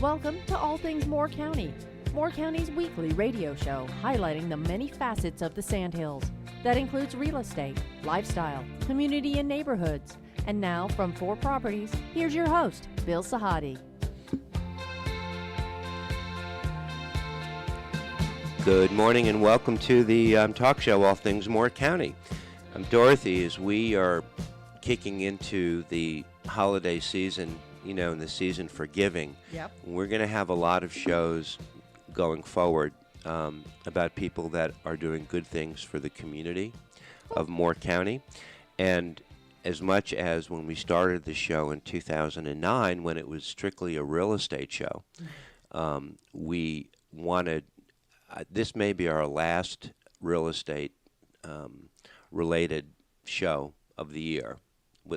Welcome to All Things Moore County, Moore County's weekly radio show highlighting the many facets of the Sandhills. That includes real estate, lifestyle, community and neighborhoods. And now from 4 Properties, here's your host, Bill Sahadi. Good morning and welcome to the talk show, All Things Moore County. I'm Dorothy. As we are kicking into the holiday season, and the season for giving, we're going to have a lot of shows going forward about people that are doing good things for the community of Moore County. And as much as when we started the show in 2009, when it was strictly a real estate show, we wanted, this may be our last real estate related show of the year.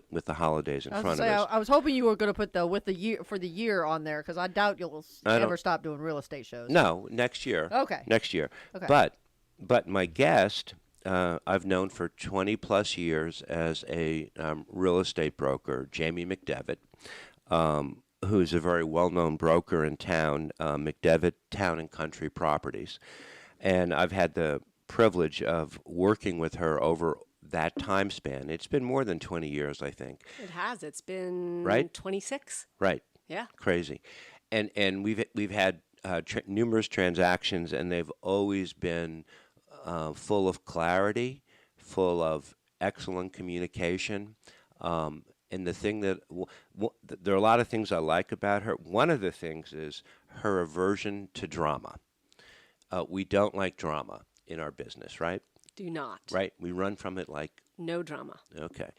With the holidays in front of us. I was hoping you were going to put the year on there, because I doubt you'll ever stop doing real estate shows. No, next year. Okay. Next year. Okay. But my guest, I've known for 20 plus years as a real estate broker, Jamie McDevitt, who's a very well-known broker in town, McDevitt Town and Country Properties. And I've had the privilege of working with her over that time span. It's been more than 20 years, I think. It has. It's been 26. Right. Yeah. Crazy. And we've had numerous transactions, and they've always been full of clarity, full of excellent communication. And the thing that there are a lot of things I like about her. One of the things is her aversion to drama. We don't like drama in our business, right? Do not. Right. We run from it like... No drama. Okay.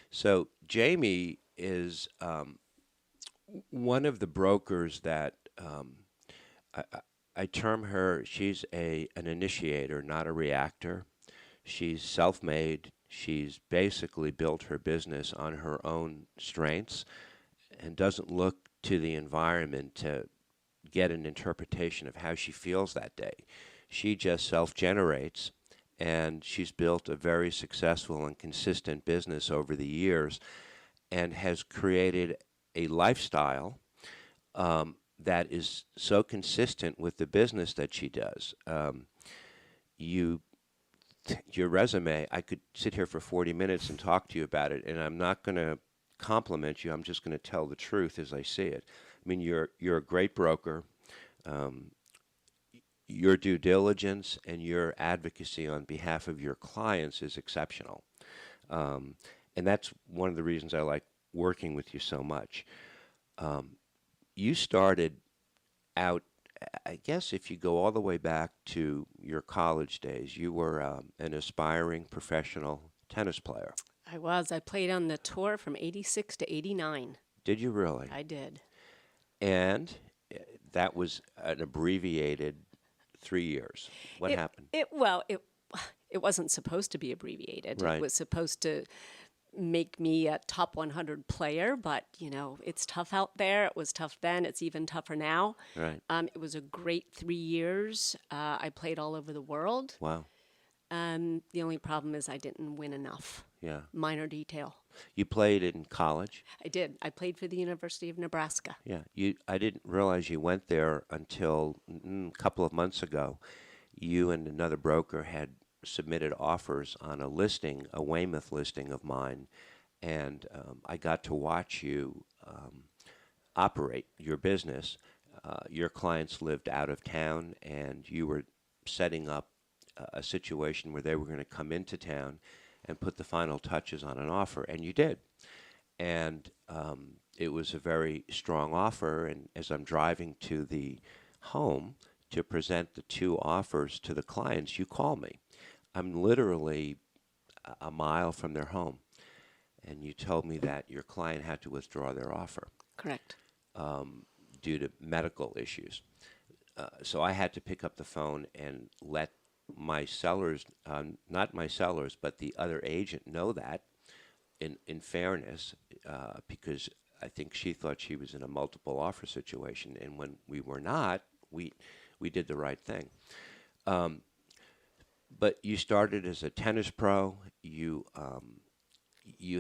So Jamie is one of the brokers that I term her, she's an initiator, not a reactor. She's self-made. She's basically built her business on her own strengths and doesn't look to the environment to get an interpretation of how she feels that day. She just self-generates. And she's built a very successful and consistent business over the years and has created a lifestyle that is so consistent with the business that she does. Your resume, I could sit here for 40 minutes and talk to you about it, and I'm not going to compliment you. I'm just going to tell the truth as I see it. I mean, you're a great broker. Your due diligence and your advocacy on behalf of your clients is exceptional. And that's one of the reasons I like working with you so much. You started out, I guess if you go all the way back to your college days, you were an aspiring professional tennis player. I was. I played on the tour from 86 to 89. Did you really? I did. And that was an abbreviated 3 years. What happened? It wasn't supposed to be abbreviated. Right. It was supposed to make me a top 100 player, but, it's tough out there. It was tough then. It's even tougher now. Right. It was a great 3 years. I played all over the world. Wow. The only problem is I didn't win enough. Yeah. Minor detail. You played in college? I did. I played for the University of Nebraska. Yeah. I didn't realize you went there until a couple of months ago. You and another broker had submitted offers on a Weymouth listing of mine, and I got to watch you operate your business. Your clients lived out of town, and you were setting up a situation where they were going to come into town and put the final touches on an offer, and you did. And it was a very strong offer, and as I'm driving to the home to present the 2 offers to the clients, you call me. I'm literally a mile from their home, and you told me that your client had to withdraw their offer. Correct. Due to medical issues. So I had to pick up the phone and let my sellers, not my sellers, but the other agent know that in fairness, because I think she thought she was in a multiple offer situation. And when we were not, we did the right thing. But you started as a tennis pro. You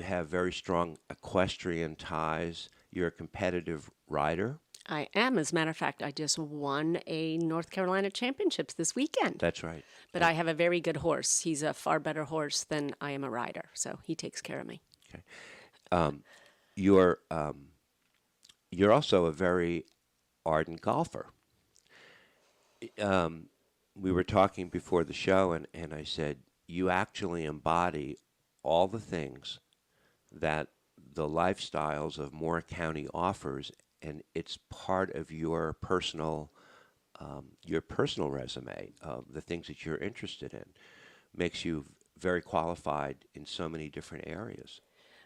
have very strong equestrian ties. You're a competitive rider. I am. As a matter of fact, I just won a North Carolina Championships this weekend. That's right. But I have a very good horse. He's a far better horse than I am a rider, so he takes care of me. Okay. You're you're also a very ardent golfer. We were talking before the show, and I said, you actually embody all the things that the lifestyles of Moore County offers, and it's part of your personal resume of the things that you're interested in. Makes you very qualified in so many different areas.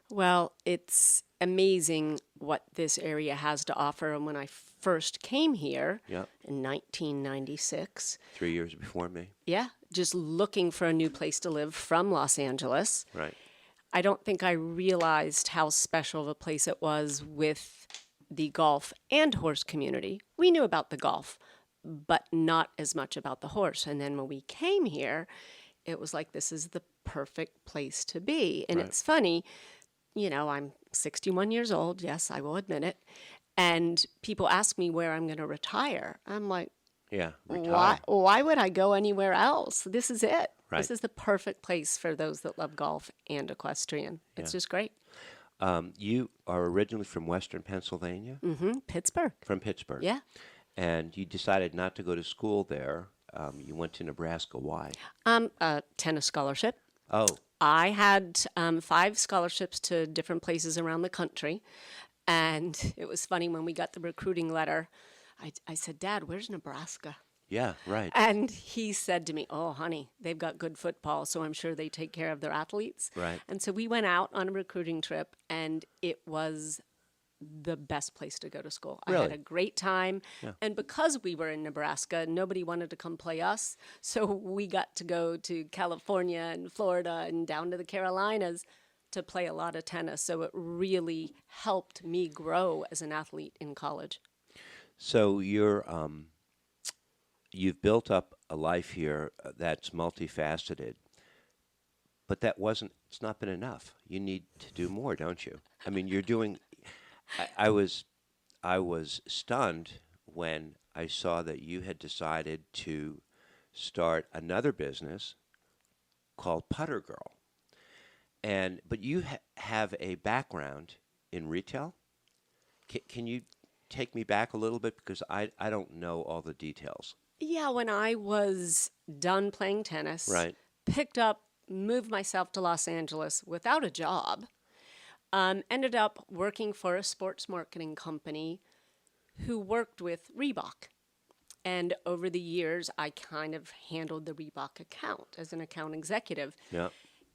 Well, it's amazing what this area has to offer. And when I first came here Yep. in 1996, 3 years before me. yeah, just looking for a new place to live from Los Angeles, Right. I don't think I realized how special of a place it was with the golf and horse community. We knew about the golf, but not as much about the horse. And then when we came here, it was like, this is the perfect place to be. And Right. it's funny, you know, I'm 61 years old. Yes, I will admit it. And people ask me where I'm going to retire. I'm like, Yeah. Retire. why would I go anywhere else? This is it. Right. This is the perfect place for those that love golf and equestrian. It's just great. You are originally from Western Pennsylvania, Pittsburgh. from Pittsburgh. Yeah. And you decided not to go to school there. You went to Nebraska. Why? A tennis scholarship. Oh, I had 5 scholarships to different places around the country. And it was funny when we got the recruiting letter, I said, Dad, where's Nebraska? yeah, right. And he said to me, oh, honey, they've got good football, so I'm sure they take care of their athletes. Right. And so we went out on a recruiting trip, and it was the best place to go to school. I Really? had a great time. Yeah. And because we were in Nebraska, nobody wanted to come play us. So we got to go to California and Florida and down to the Carolinas to play a lot of tennis. So it really helped me grow as an athlete in college. So you've built up a life here that's multifaceted, but it's not been enough. You need to do more, don't you? I mean, you're doing. I was stunned when I saw that you had decided to start another business called Putter Girl, but you have a background in retail. Can you take me back a little bit, because I don't know all the details. Yeah, when I was done playing tennis, Right. picked up, moved myself to Los Angeles without a job, ended up working for a sports marketing company who worked with Reebok. And over the years, I kind of handled the Reebok account as an account executive. Yeah.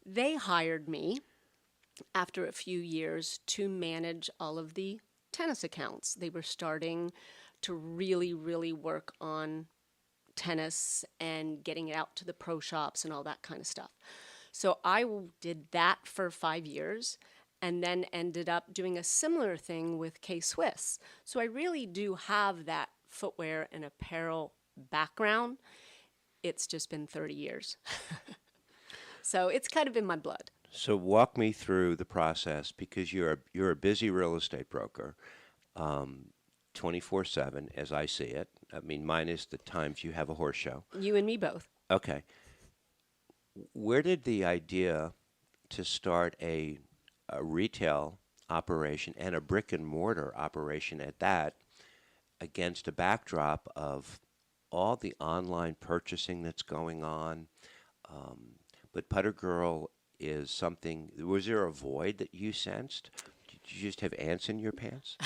They hired me after a few years to manage all of the tennis accounts. They were starting to really, really work on tennis and getting it out to the pro shops and all that kind of stuff. So I did that for 5 years and then ended up doing a similar thing with K-Swiss. So I really do have that footwear and apparel background. It's just been 30 years. So it's kind of in my blood. So walk me through the process, because you're a busy real estate broker, 24/7 as I see it. I mean, minus the times you have a horse show. You and me both. Okay. Where did the idea to start a retail operation and a brick and mortar operation at that, against a backdrop of all the online purchasing that's going on? But Putter Girl is something. Was there a void that you sensed? Did you just have ants in your pants?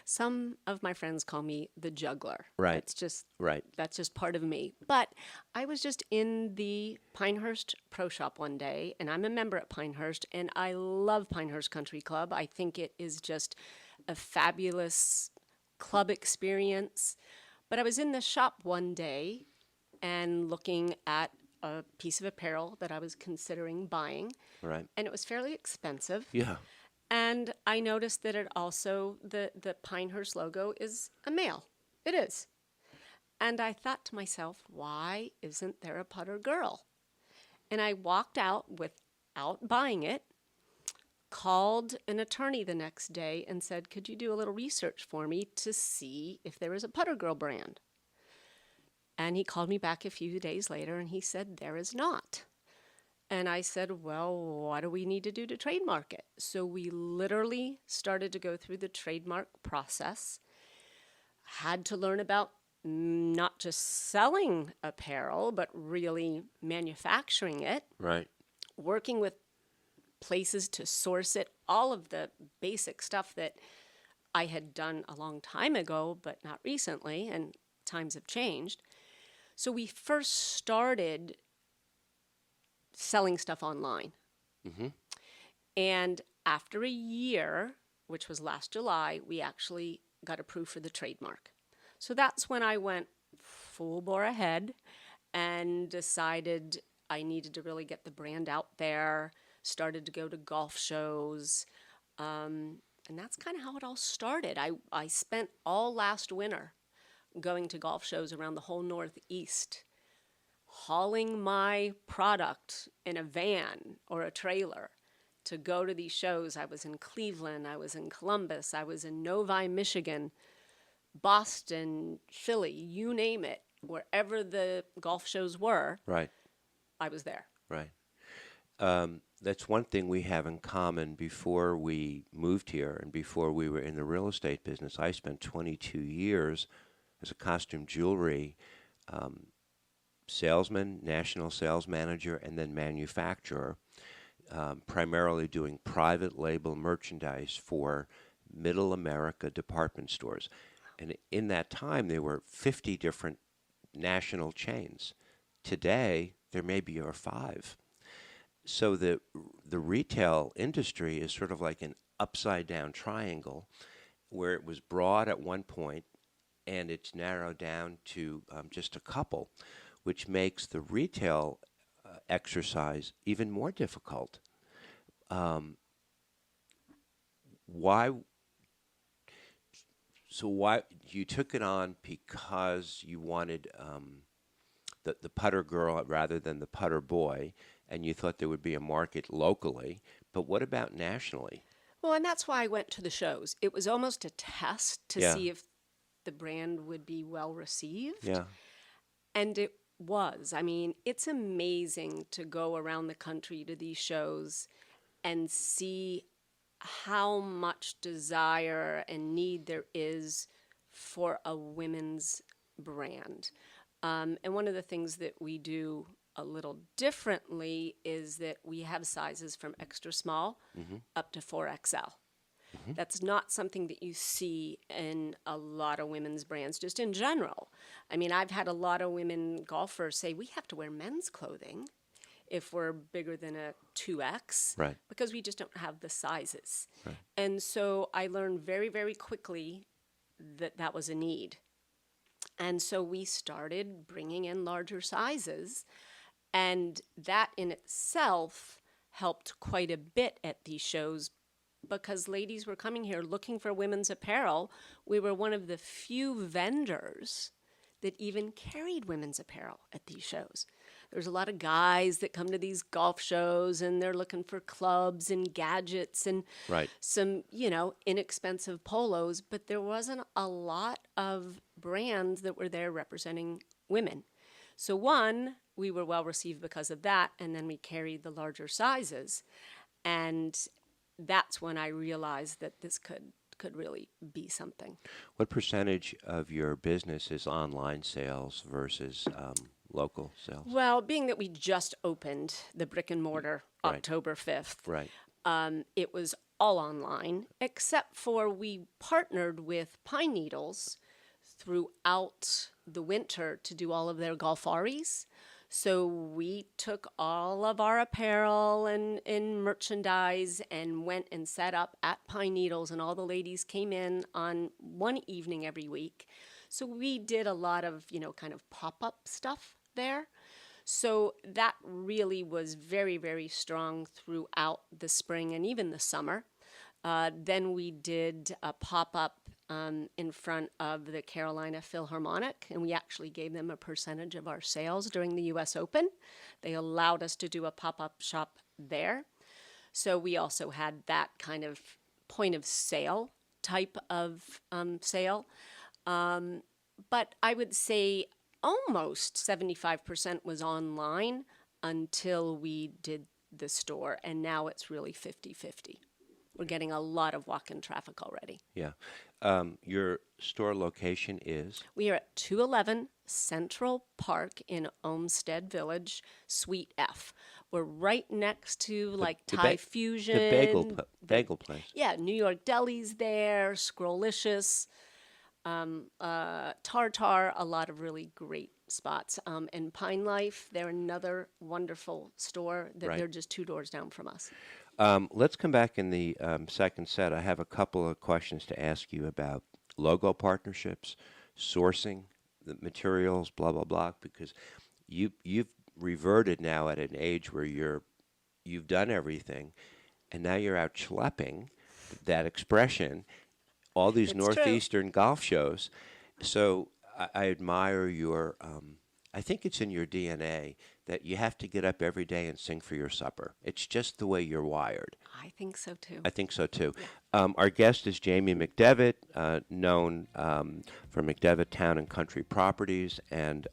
Some of my friends call me the juggler. Right. That's just part of me. But I was just in the Pinehurst Pro Shop one day, and I'm a member at Pinehurst, and I love Pinehurst Country Club. I think it is just a fabulous club experience. But I was in the shop one day and looking at a piece of apparel that I was considering buying. Right. And it was fairly expensive. Yeah. And I noticed that it also, the Pinehurst logo is a male. It is. And I thought to myself, why isn't there a Putter Girl? And I walked out without buying it, called an attorney the next day and said, could you do a little research for me to see if there is a Putter Girl brand? And he called me back a few days later and he said, there is not. And I said, well, what do we need to do to trademark it? So we literally started to go through the trademark process, had to learn about not just selling apparel, but really manufacturing it, Right. working with places to source it, all of the basic stuff that I had done a long time ago, but not recently, and times have changed. So we first started selling stuff online. Mm-hmm. And after a year, which was last July, we actually got approved for the trademark. So that's when I went full bore ahead and decided I needed to really get the brand out there, started to go to golf shows, and that's kind of how it all started. I spent all last winter going to golf shows around the whole Northeast, hauling my product in a van or a trailer to go to these shows. I was in Cleveland, I was in Columbus, I was in Novi, Michigan, Boston, Philly, you name it. Wherever the golf shows were, Right. I was there. Right. That's one thing we have in common. Before we moved here and before we were in the real estate business, I spent 22 years as a costume jewelry salesman, national sales manager, and then manufacturer, primarily doing private label merchandise for middle America department stores. And in that time, there were 50 different national chains. Today, there maybe are 5. So the retail industry is sort of like an upside-down triangle where it was broad at one point and it's narrowed down to just a couple, which makes the retail exercise even more difficult. Why you took it on because you wanted the putter girl rather than the putter boy, and you thought there would be a market locally, but what about nationally? Well, and that's why I went to the shows. It was almost a test to see if the brand would be well received. Yeah. And it was. I mean, it's amazing to go around the country to these shows and see how much desire and need there is for a women's brand. And one of the things that we do a little differently is that we have sizes from extra small up to 4XL. That's not something that you see in a lot of women's brands, just in general. I mean, I've had a lot of women golfers say, we have to wear men's clothing if we're bigger than a 2X, Right. because we just don't have the sizes. Right. And so I learned very, very quickly that that was a need. And so we started bringing in larger sizes, and that in itself helped quite a bit at these shows because ladies were coming here looking for women's apparel. We were one of the few vendors that even carried women's apparel at these shows. There's a lot of guys that come to these golf shows and they're looking for clubs and gadgets and Right. some, inexpensive polos, but there wasn't a lot of brands that were there representing women. So one, we were well received because of that, and then we carried the larger sizes. And that's when I realized that this could really be something. What percentage of your business is online sales versus local sales? Well, being that we just opened the brick and mortar Right. October 5th, Right. it was all online, except for we partnered with Pine Needles throughout the winter to do all of their golfaries. So we took all of our apparel and merchandise and went and set up at Pine Needles, and all the ladies came in on one evening every week. So we did a lot of, kind of pop-up stuff there. So that really was very, very strong throughout the spring and even the summer. Then we did a pop-up in front of the Carolina Philharmonic, and we actually gave them a percentage of our sales during the U.S. Open. They allowed us to do a pop-up shop there. So we also had that kind of point of sale type of sale. But I would say almost 75% was online until we did the store. And now it's really 50-50. We're getting a lot of walk-in traffic already. Yeah. Your store location is? We are at 211 Central Park in Olmstead Village, Suite F. We're right next to like Thai Fusion. The bagel place. Yeah, New York Deli's there, Scrollicious, Tartar, a lot of really great spots. And Pine Life, they're another wonderful store that Right. they're just 2 doors down from us. Let's come back in the second set. I have a couple of questions to ask you about logo partnerships, sourcing, the materials, blah, blah, blah, because you've reverted now at an age where you've done everything, and now you're out schlepping, that expression, all these It's northeastern golf shows. So I admire your, I think it's in your DNA that you have to get up every day and sing for your supper. It's just the way you're wired. I think so too. I think so too. Our guest is Jamie McDevitt, known for McDevitt Town and Country Properties, and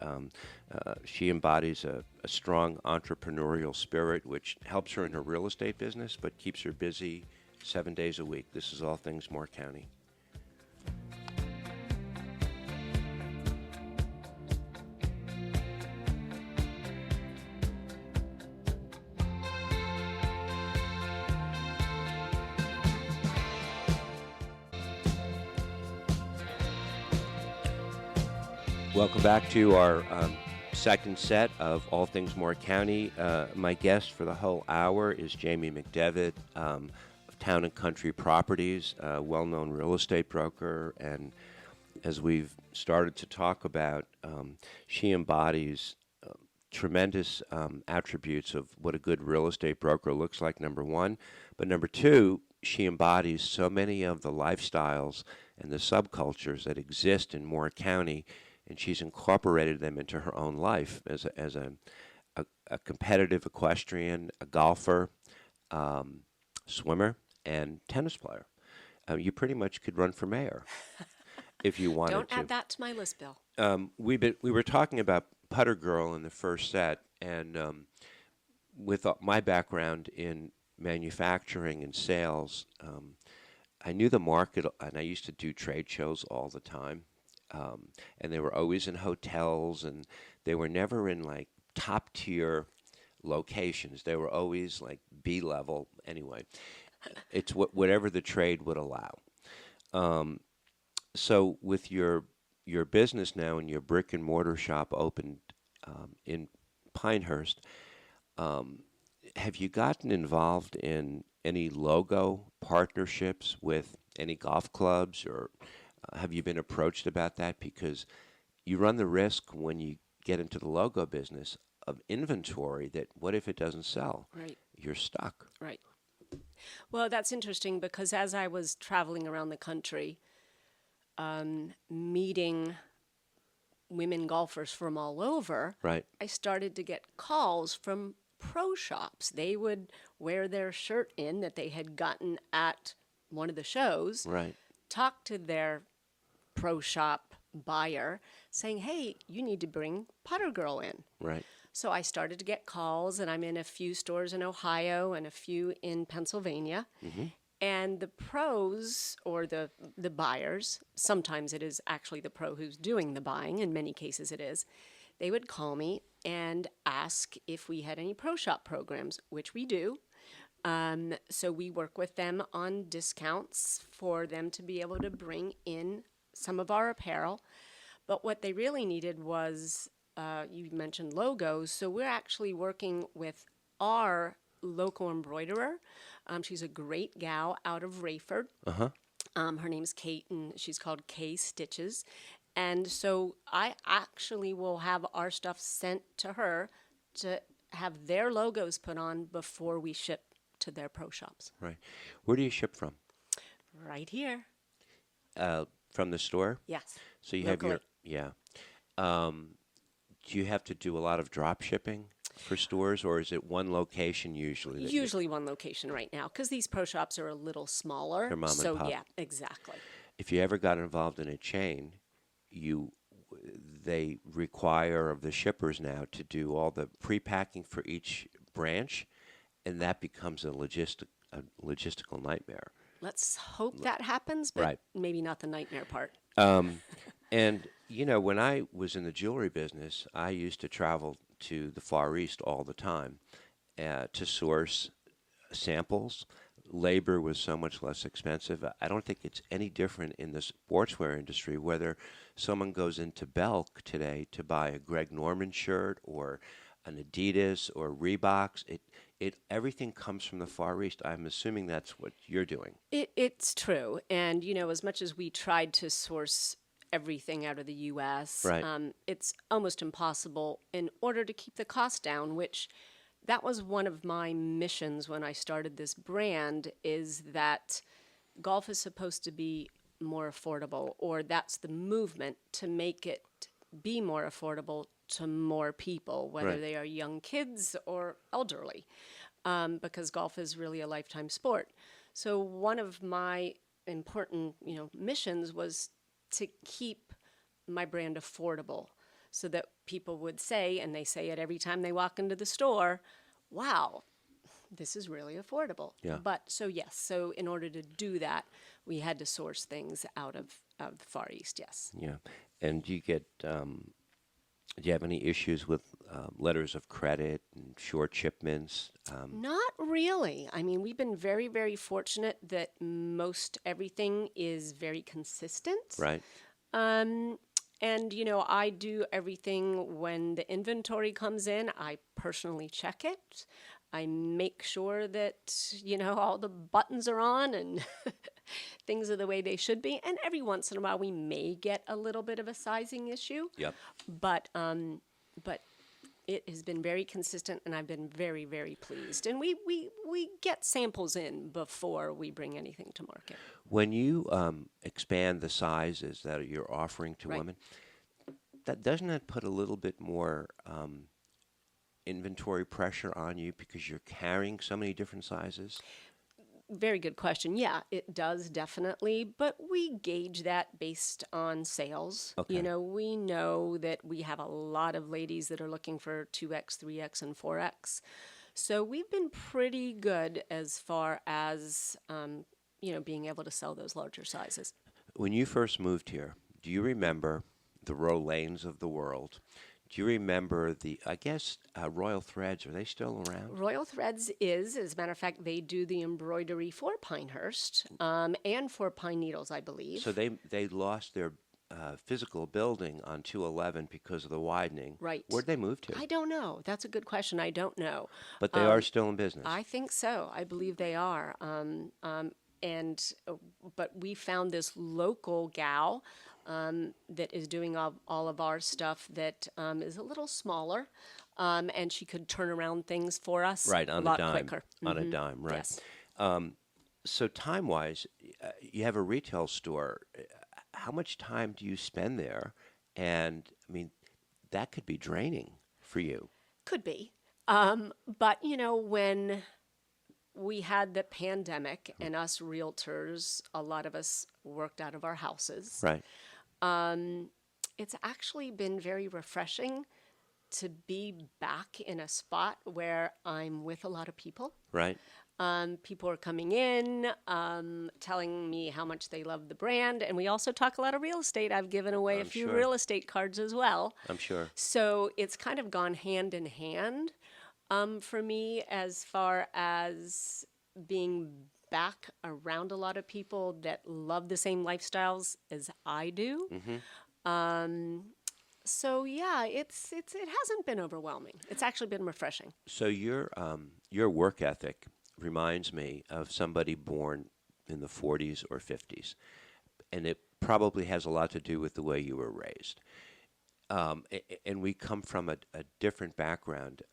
she embodies a strong entrepreneurial spirit, which helps her in her real estate business, but keeps her busy 7 days a week. This is All Things Moore County. Welcome back to our second set of All Things Moore County. My guest for the whole hour is Jamie McDevitt of Town and Country Properties, a well-known real estate broker. And as we've started to talk about, she embodies tremendous attributes of what a good real estate broker looks like, number one. But number two, she embodies so many of the lifestyles and the subcultures that exist in Moore County, and she's incorporated them into her own life as a competitive equestrian, a golfer, swimmer, and tennis player. You pretty much could run for mayor if you wanted to. Don't add that to my list, Bill. We were talking about Putter Girl in the first set, and with my background in manufacturing and sales, I knew the market, and I used to do trade shows all the time. And they were always in hotels, and they were never in like top tier locations. They were always like B level. Anyway, it's whatever the trade would allow. So with your business now and your brick and mortar shop opened in Pinehurst, have you gotten involved in any logo partnerships with any golf clubs, or have you been approached about that? Because you run the risk when you get into the logo business of inventory that what if it doesn't sell? Right. You're stuck. Right. Well, that's interesting because as I was traveling around the country, meeting women golfers from all over, Right. I started to get calls from pro shops. They would wear their shirt in that they had gotten at one of the shows, Right. talk to their pro shop buyer saying, hey, you need to bring Putter Girl in. Right. So I started to get calls, and I'm in a few stores in Ohio and a few in Pennsylvania. Mm-hmm. And the pros, or the buyers, sometimes it is actually the pro who's doing the buying, in many cases it is, they would call me and ask if we had any pro shop programs, which we do. So we work with them on discounts for them to be able to bring in some of our apparel. But what they really needed was, you mentioned logos, so we're actually working with our local embroiderer. She's a great gal out of Rayford. Uh-huh. Her name's Kate, and she's called K Stitches. And so I actually will have our stuff sent to her to have their logos put on before we ship to their pro shops. Right. Where do you ship from? Right here. From the store? Yes. So you have Locally. your, yeah. Do you have to do a lot of drop shipping? for stores, or is it one location usually? Usually one location right now, because these pro shops are a little smaller. They're mom and so pop. yeah, exactly. If you ever got involved in a chain, they require of the shippers now to do all the pre-packing for each branch, and that becomes a logistical nightmare. Let's hope that happens, but Right. maybe not the nightmare part. And, when I was in the jewelry business, I used to travel to the Far East all the time to source samples. Labor was so much less expensive. I don't think it's any different in the sportswear industry, whether someone goes into Belk today to buy a Greg Norman shirt or an Adidas or Reeboks. Everything comes from the Far East. I'm assuming that's what you're doing. It's true. And, as much as we tried to source everything out of the U.S., Right. It's almost impossible in order to keep the cost down, which that was one of my missions when I started this brand, is that golf is supposed to be more affordable, or that's the movement to make it be more affordable to more people, whether Right. they are young kids or elderly, because golf is really a lifetime sport. So one of my important, missions was to keep my brand affordable, so that people would say, and they say it every time they walk into the store, wow, this is really affordable. Yeah. But so in order to do that, we had to source things out of the Far East, yes. Yeah. And do you have any issues with letters of credit and short shipments? Not really. I mean, we've been very, very fortunate that most everything is very consistent. Right. And, I do everything when the inventory comes in. I personally check it. I make sure that, all the buttons are on and things are the way they should be. And every once in a while, we may get a little bit of a sizing issue. Yep. But it has been very consistent, and I've been very, very pleased. And we get samples in before we bring anything to market. When you expand the sizes that you're offering to Right. women, doesn't that put a little bit more inventory pressure on you because you're carrying so many different sizes? Very good question. Yeah, it does definitely, but we gauge that based on sales. Okay. We know that we have a lot of ladies that are looking for 2X, 3X, and 4X. So we've been pretty good as far as, being able to sell those larger sizes. When you first moved here, do you remember the Rollins of the world? Do you remember Royal Threads? Are they still around? Royal Threads is, as a matter of fact, they do the embroidery for Pinehurst and for Pine Needles, I believe. So they lost their physical building on 211 because of the widening. Right. Where'd they move to? I don't know. That's a good question. I don't know. But they are still in business. I think so. I believe they are. But we found this local gal that is doing all of our stuff that is a little smaller, and she could turn around things for us Right, on a a lot dime. quicker. On a dime, right. Yes. So time-wise, you have a retail store. How much time do you spend there? And, that could be draining for you. Could be. But, when we had the pandemic and us realtors, a lot of us worked out of our houses. Right. It's actually been very refreshing to be back in a spot where I'm with a lot of people. Right. People are coming in, telling me how much they love the brand. And we also talk a lot of real estate. I've given away a few sure. real estate cards as well. I'm sure. So it's kind of gone hand in hand for me, as far as being back around a lot of people that love the same lifestyles as I do. Mm-hmm. So yeah, it hasn't been overwhelming. It's actually been refreshing. So your work ethic reminds me of somebody born in the 40s or 50s, and it probably has a lot to do with the way you were raised. And we come from a different background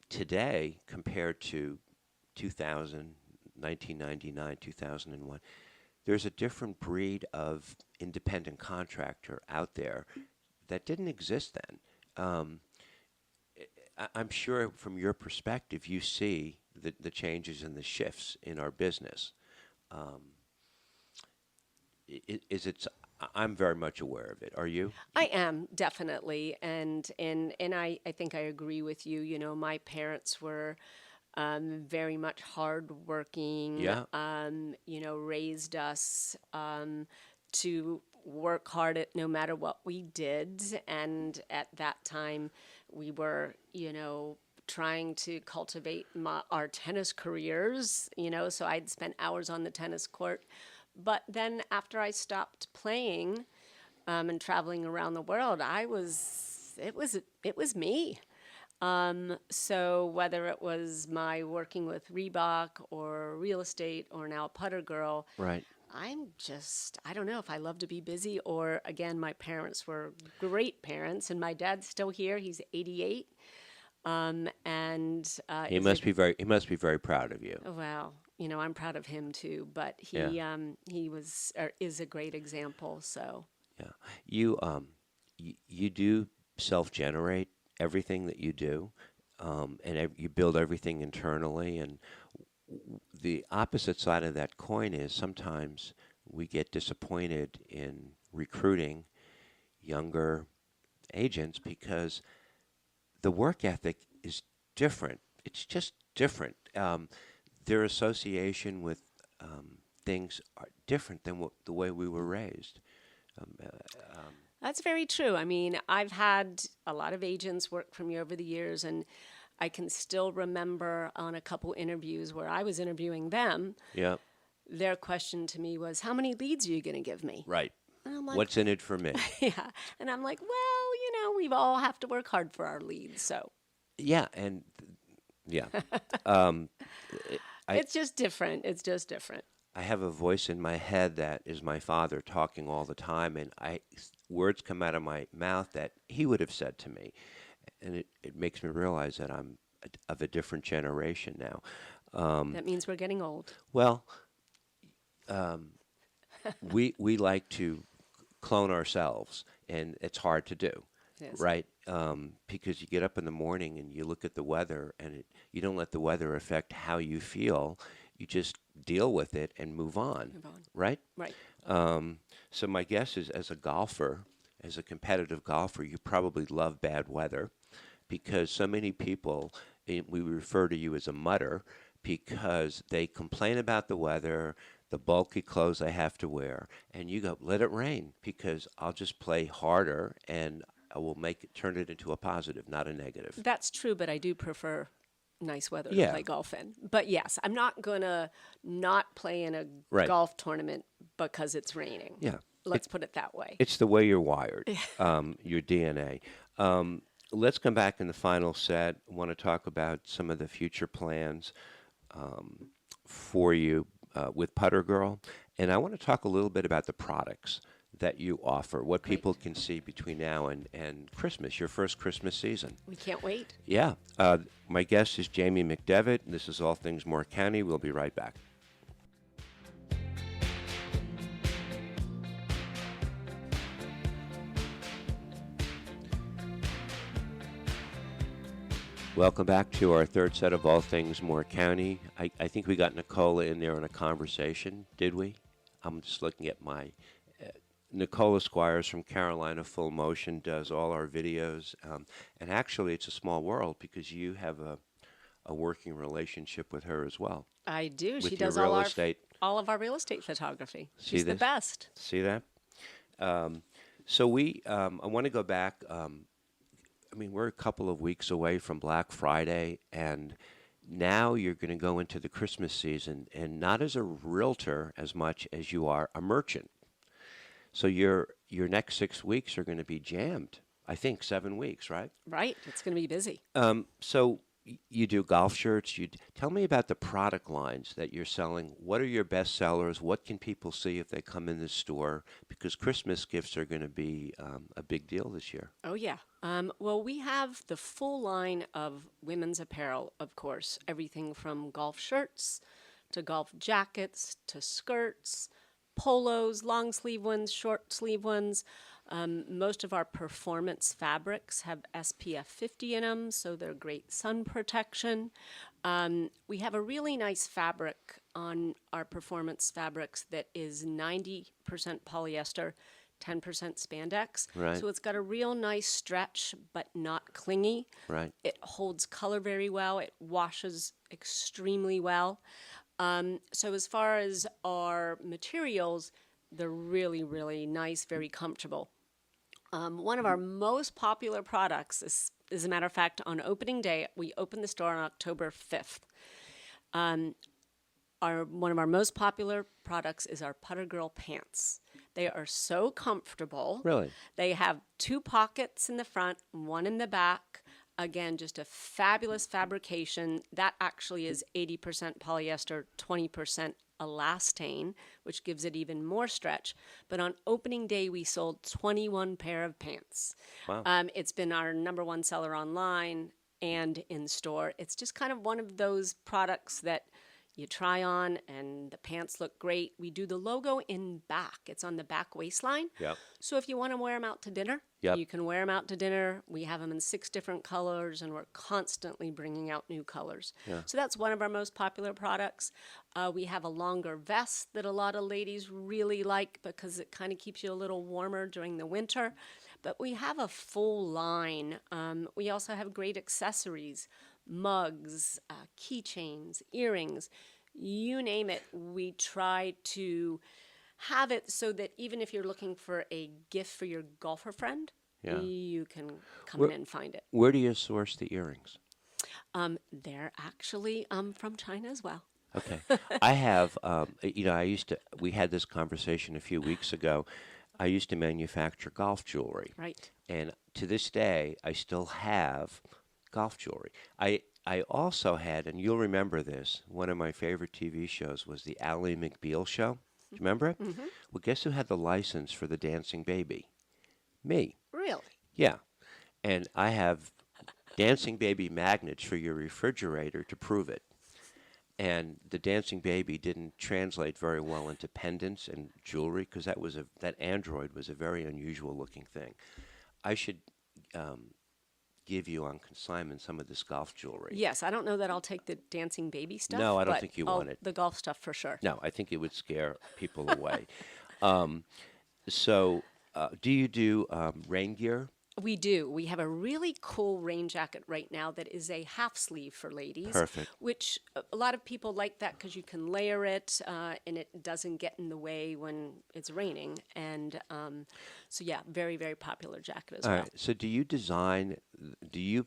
today compared to 2000, 1999, 2001. There's a different breed of independent contractor out there that didn't exist then. I'm sure from your perspective, you see the changes and the shifts in our business. Um, is it? I'm very much aware of it. Are you? I am definitely, and I think I agree with you. You know, my parents were very much hardworking. Yeah. You know, raised us to work hard at no matter what we did, and at that time, we were, you know, trying to cultivate our tennis careers. You know, so I'd spend hours on the tennis court, but then after I stopped playing and traveling around the world, it was me. So whether it was my working with Reebok or real estate or now Putter Girl, Right. I don't know if I love to be busy or, again, my parents were great parents, and my dad's still here. He's 88. And He must be very proud of you. well, you know, I'm proud of him too, but he was or is a great example. So Yeah. You do self-generate everything that you do, and you build everything internally. And the opposite side of that coin is sometimes we get disappointed in recruiting younger agents because the work ethic is different. It's just different. Their association with things are different than the way we were raised. that's very true. I mean, I've had a lot of agents work for me over the years, and I can still remember on a couple interviews where I was interviewing them, Yeah. their question to me was, "How many leads are you going to give me?" Right. And I'm like, What's in it for me? yeah. And I'm like, well, you know, we all have to work hard for our leads. So Yeah, and yeah. Um, it's just different. It's just different. I have a voice in my head that is my father talking all the time, and words come out of my mouth that he would have said to me, and it makes me realize that I'm of a different generation now. That means we're getting old. Well, we like to clone ourselves, and it's hard to do, Yes. right? Because you get up in the morning and you look at the weather, and you don't let the weather affect how you feel. You just deal with it and move on, Move on. right? Right. So my guess is, as a golfer, as a competitive golfer, you probably love bad weather because so many people, we refer to you as a mutter because they complain about the weather, the bulky clothes I have to wear, and you go, let it rain because I'll just play harder and I will turn it into a positive, not a negative. That's true, but I do prefer nice weather Yeah. to play golf in. But yes, I'm not going to not play in a Right. golf tournament because it's raining. Yeah. Let's put it that way. It's the way you're wired, your DNA. Let's come back in the final set. I want to talk about some of the future plans for you with Putter Girl. And I want to talk a little bit about the products that you offer, what Great. people can see between now and Christmas, your first Christmas season. We can't wait. Yeah. My guest is Jamie McDevitt. This is All Things Moore County. We'll be right back. Welcome back to our third set of All Things Moore County. I think we got Nicola in there on a conversation, did we? I'm just looking at my... Nicola Squires from Carolina Full Motion does all our videos. And actually, it's a small world because you have a working relationship with her as well. I do. With She your does real estate. all of our real estate photography. See She's the this? best. See that? So I want to go back. I mean, we're a couple of weeks away from Black Friday, and now you're going to go into the Christmas season, and not as a realtor as much as you are a merchant. So your next 6 weeks are going to be jammed. I think 7 weeks, right? Right. It's going to be busy. So you do golf shirts. Tell me about the product lines that you're selling. What are your best sellers? What can people see if they come in the store? Because Christmas gifts are going to be a big deal this year. Oh, yeah. Well, we have the full line of women's apparel, of course. Everything from golf shirts to golf jackets to skirts, polos, long sleeve ones, short sleeve ones. Most of our performance fabrics have SPF 50 in them, so they're great sun protection. We have a really nice fabric on our performance fabrics that is 90% polyester, 10% spandex. Right. So it's got a real nice stretch, but not clingy. Right. It holds color very well. It washes extremely well. So as far as our materials, they're really, really nice, very comfortable. One of our most popular products is, as a matter of fact, on opening day, we opened the store on October 5th. One of our most popular products is our Putter Girl pants. They are so comfortable. Really? They have 2 pockets in the front, 1 in the back. Again, just a fabulous fabrication. That actually is 80% polyester, 20% elastane, which gives it even more stretch. But on opening day, we sold 21 pair of pants. Wow. It's been our #1 seller online and in store. It's just kind of one of those products that you try on and the pants look great. We do the logo in back. It's on the back waistline. Yep. So if you want to wear them out to dinner, Yep. you can wear them out to dinner. We have them in 6 different colors, and we're constantly bringing out new colors. Yeah. So that's one of our most popular products. We have a longer vest that a lot of ladies really like because it kind of keeps you a little warmer during the winter. But we have a full line. We also have great accessories, mugs, keychains, earrings, you name it. We try to have it so that even if you're looking for a gift for your golfer friend, Yeah. you can come in and find it. Where do you source the earrings? They're actually from China as well. Okay. I have, we had this conversation a few weeks ago. I used to manufacture golf jewelry. Right. And to this day, I still have golf jewelry. I also had, and you'll remember this, one of my favorite TV shows was the Ally McBeal show. Do you remember it? Mm-hmm. Well, guess who had the license for the dancing baby? Me. Really? Yeah. And I have dancing baby magnets for your refrigerator to prove it. And the dancing baby didn't translate very well into pendants and jewelry because that android was a very unusual looking thing. I should give you on consignment some of this golf jewelry. Yes, I don't know that I'll take the dancing baby stuff. No, I don't but think you I'll- want it. The golf stuff for sure. No, I think it would scare people away. Do you do rain gear? We do. We have a really cool rain jacket right now that is a half sleeve for ladies. Perfect. Which a lot of people like that because you can layer it and it doesn't get in the way when it's raining. And so, yeah, very, very popular jacket as All well. right. So do you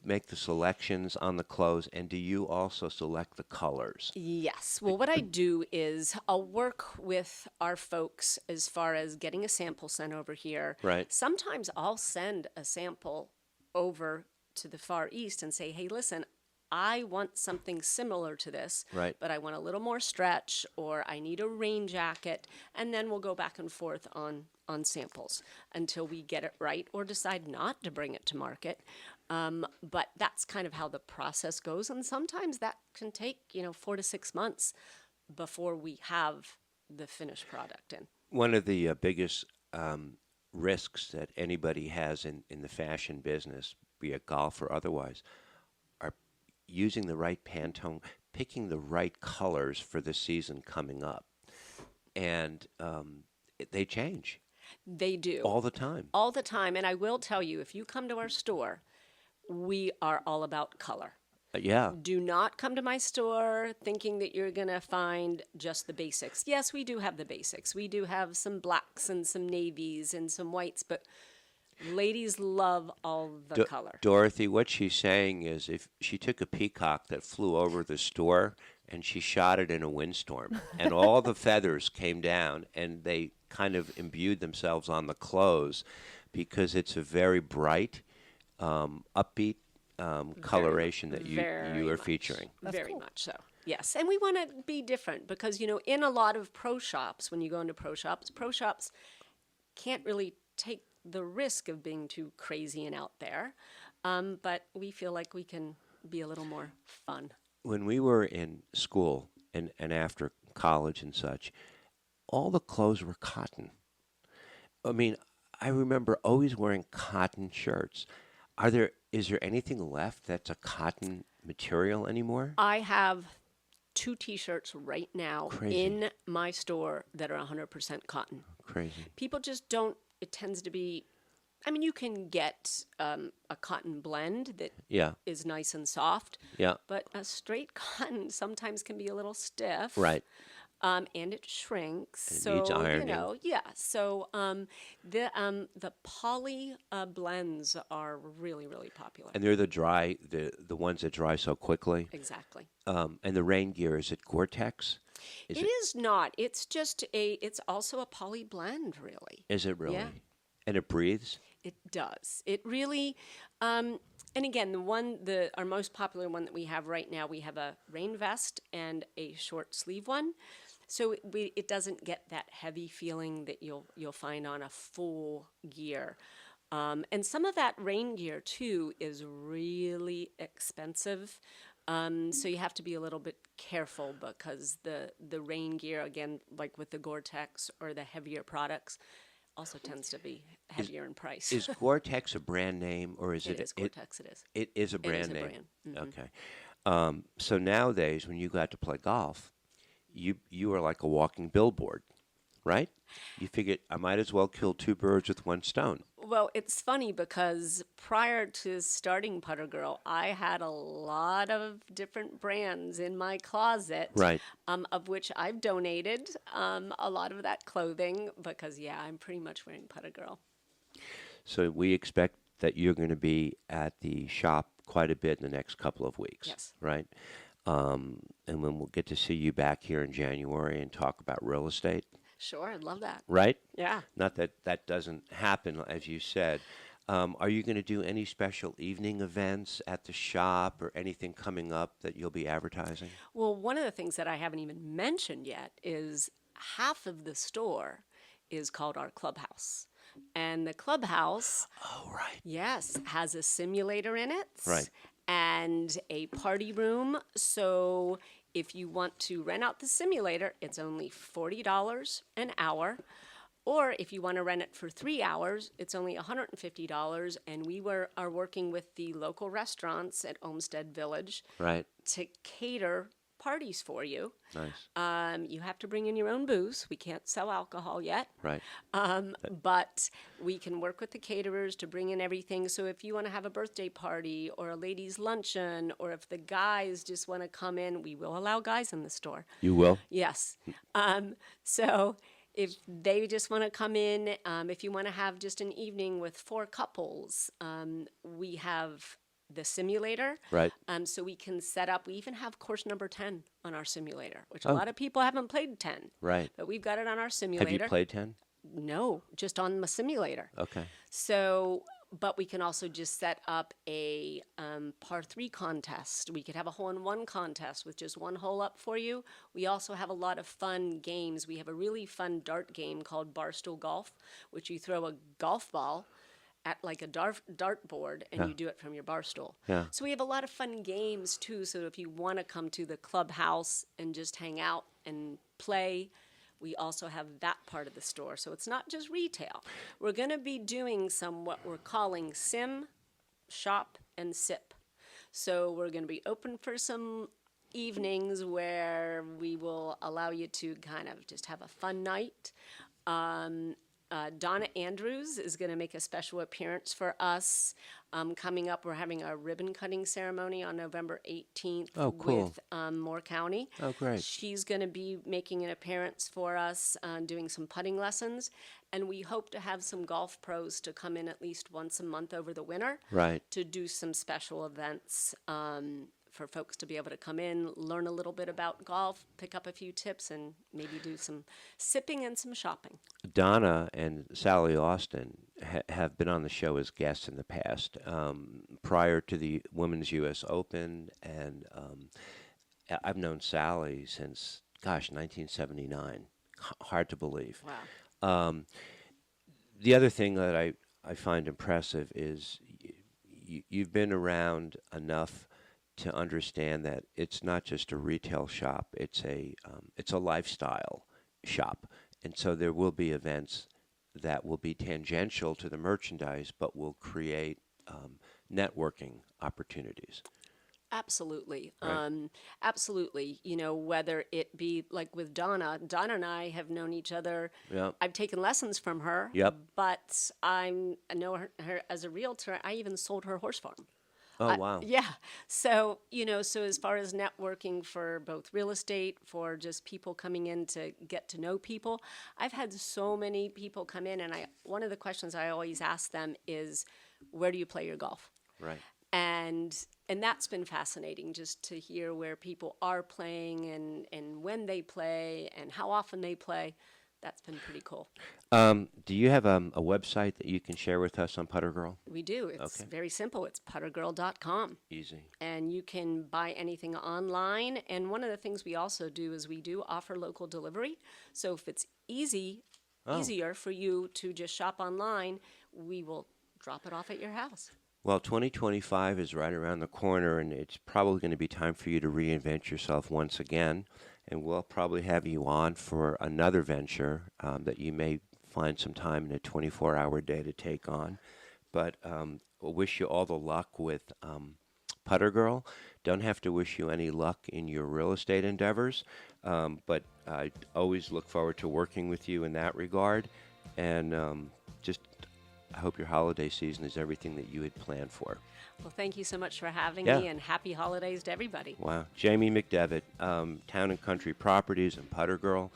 make the selections on the clothes, and do you also select the colors? Yes. Well, what I do is I'll work with our folks as far as getting a sample sent over here. Right. Sometimes I'll send a sample over to the Far East and say, hey, listen, I want something similar to this, Right. but I want a little more stretch, or I need a rain jacket, and then we'll go back and forth on samples until we get it right or decide not to bring it to market. But that's kind of how the process goes, and sometimes that can take 4 to 6 months before we have the finished product in. One of the biggest risks that anybody has in the fashion business, be it golf or otherwise, are using the right Pantone, picking the right colors for the season coming up. And they change. They do. All the time. All the time. And I will tell you, if you come to our store, we are all about color. Yeah. Do not come to my store thinking that you're going to find just the basics. Yes, we do have the basics. We do have some blacks and some navies and some whites, but ladies love all the color. Dorothy, what she's saying is if she took a peacock that flew over the store and she shot it in a windstorm and all the feathers came down and they kind of imbued themselves on the clothes because it's a very bright, upbeat coloration that you are featuring. Very much so. Yes, and we want to be different because, in a lot of pro shops, when you go into pro shops can't really take the risk of being too crazy and out there, but we feel like we can be a little more fun. When we were in school and after college and such, all the clothes were cotton. I mean, I remember always wearing cotton shirts. Is there anything left that's a cotton material anymore? I have 2 T-shirts right now Crazy. in my store that are 100% cotton. Crazy. People just don't. It tends to be. I mean, you can get a cotton blend that Yeah. is nice and soft, Yeah. but a straight cotton sometimes can be a little stiff. Right. And it shrinks. And it so needs ironing. you know, yeah. So the poly blends are really, really popular. And they're the ones that dry so quickly. Exactly. And the rain gear, is it Gore-Tex? It is not. It's just it's also a poly blend, really. Is it really? Yeah. And it breathes? It does. It really, and again, our most popular one that we have right now, we have a rain vest and a short sleeve one. So it doesn't get that heavy feeling that you'll find on a full gear. And some of that rain gear too is really expensive. So you have to be a little bit careful because the rain gear, again, like with the Gore-Tex or the heavier products, also tends to be heavier in price. Is Gore-Tex a brand name, or is it? It is Gore-Tex. It is. It is a brand a name. brand. Mhm. Okay. So nowadays, when you got to play golf, you are like a walking billboard, right? You figured I might as well kill 2 birds with 1 stone. Well, it's funny because prior to starting Putter Girl, I had a lot of different brands in my closet, Right. Of which I've donated a lot of that clothing because, yeah, I'm pretty much wearing Putter Girl. So we expect that you're going to be at the shop quite a bit in the next couple of weeks. Yes. Right? And then we'll get to see you back here in January and talk about real estate. Sure, I'd love that. Right? Yeah. Not that that doesn't happen, as you said. Are you going to do any special evening events at the shop or anything coming up that you'll be advertising? Well, one of the things that I haven't even mentioned yet is half of the store is called our clubhouse. And the clubhouse, Oh, right. yes, has a simulator in it. Right. And a party room. So if you want to rent out the simulator, it's only $40 an hour. Or if you want to rent it for 3 hours, it's only $150. And we are working with the local restaurants at Olmstead Village Right. to cater parties for you. Nice. You have to bring in your own booze. We can't sell alcohol yet. Right. But we can work with the caterers to bring in everything. So if you want to have a birthday party or a ladies' luncheon, or if the guys just want to come in, we will allow guys in the store. You will? Yes. So if they just want to come in, if you want to have just an evening with 4 couples, we have the simulator. Right. So we can set up, we even have course number 10 on our simulator, which a Oh. lot of people haven't played 10. Right. But we've got it on our simulator. Have you played 10? No, just on the simulator. Okay. So, but we can also just set up a par 3 contest. We could have a hole-in-one contest with just 1 hole up for you. We also have a lot of fun games. We have a really fun dart game called Barstool Golf, which you throw a golf ball at like a dart board and you do it from your bar stool. Yeah. So we have a lot of fun games too. So if you want to come to the clubhouse and just hang out and play, we also have that part of the store. So it's not just retail. We're going to be doing some what we're calling sim, shop, and sip. So we're going to be open for some evenings where we will allow you to kind of just have a fun night. Donna Andrews is going to make a special appearance for us. Coming up, we're having a ribbon cutting ceremony on November 18th Oh, cool. with Moore County. Oh, great. She's going to be making an appearance for us, doing some putting lessons. And we hope to have some golf pros to come in at least once a month over the winter Right. to do some special events for folks to be able to come in, learn a little bit about golf, pick up a few tips, and maybe do some sipping and some shopping. Donna and Sally Austin have been on the show as guests in the past, prior to the Women's U.S. Open, and I've known Sally since, 1979. Hard to believe. Wow. The other thing that I find impressive is you've been around enough to understand that it's not just a retail shop; it's a lifestyle shop, and so there will be events that will be tangential to the merchandise, but will create networking opportunities. Absolutely. Right. Absolutely. You know, whether it be like with Donna and I have known each other. Yep. I've taken lessons from her. Yep. But I know her as a realtor. I even sold her horse farm. Oh, wow. Yeah. So, you know, so as far as networking for both real estate, for just people coming in to get to know people, I've had so many people come in, and one of the questions I always ask them is, where do you play your golf? Right. And that's been fascinating, just to hear where people are playing and when they play and how often they play. That's been pretty cool. Do you have a website that you can share with us on Putter Girl? We do. It's very simple. It's puttergirl.com. Easy. And you can buy anything online. And one of the things we also do is we do offer local delivery. So if it's easier for you to just shop online, we will drop it off at your house. Well, 2025 is right around the corner, and it's probably going to be time for you to reinvent yourself once again. And we'll probably have you on for another venture that you may find some time in a 24-hour day to take on. But we'll wish you all the luck with Putter Girl. Don't have to wish you any luck in your real estate endeavors, but I always look forward to working with you in that regard. And I hope your holiday season is everything that you had planned for. Well, thank you so much for having me, and happy holidays to everybody. Wow. Jamie McDevitt, Town and Country Properties and Putter Girl.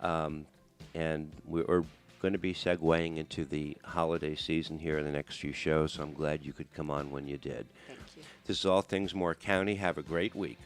And we're going to be segueing into the holiday season here in the next few shows, so I'm glad you could come on when you did. Thank you. This is All Things Moore County. Have a great week.